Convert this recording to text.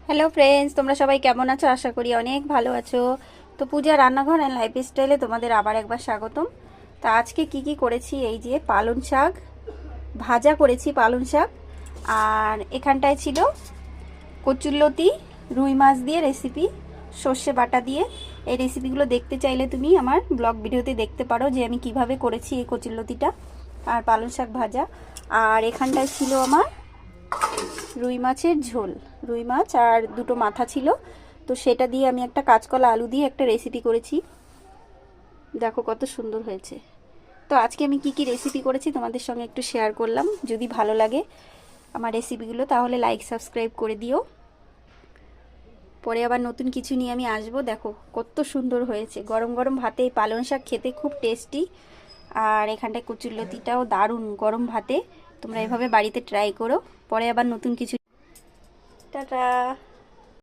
Hello friends, তোমরা সবাই কেমন আছো? আশা করি অনেক ভালো আছো। তো পূজা রান্নাঘর অ্যান্ড লাইফস্টাইলে তোমাদের আবার একবার স্বাগতম। তা আজকে কি করেছি, এই যে পালং শাক ভাজা করেছি, পালং শাক। আর এখানটায় ছিল কচুরলতি, রুই মাছ দিয়ে রেসিপি, সর্ষে বাটা দিয়ে। এই রেসিপিগুলো দেখতে চাইলে তুমি আমার ব্লগ ভিডিওতে দেখতে পারো যে আমি কিভাবে করেছি এই কচুরলতিটা আর পালং শাক ভাজা। আর এখানটায় ছিল আমার রুই মাছের ঝোল, রুই মাছ আর দুটো মাথা ছিল। তো সেটা দিয়ে আমি একটা কাঁচকলা আলু দিয়ে একটা রেসিপি করেছি, দেখো কত সুন্দর হয়েছে। তো আজকে আমি কি রেসিপি করেছি তোমাদের সঙ্গে একটু শেয়ার করলাম। যদি ভালো লাগে আমার রেসিপিগুলো তাহলে লাইক সাবস্ক্রাইব করে দিও। পরে আবার নতুন কিছু নিয়ে আমি আসবো। দেখো কত সুন্দর হয়েছে, গরম গরম ভাতে এই পালং শাক খেতে খুব টেস্টি। আর এখানটায় কচুরলতিটাও দারুণ গরম ভাতে, তোমরা এভাবে বাড়িতে ট্রাই করো। পরে আবার নতুন কিছু। টাটা।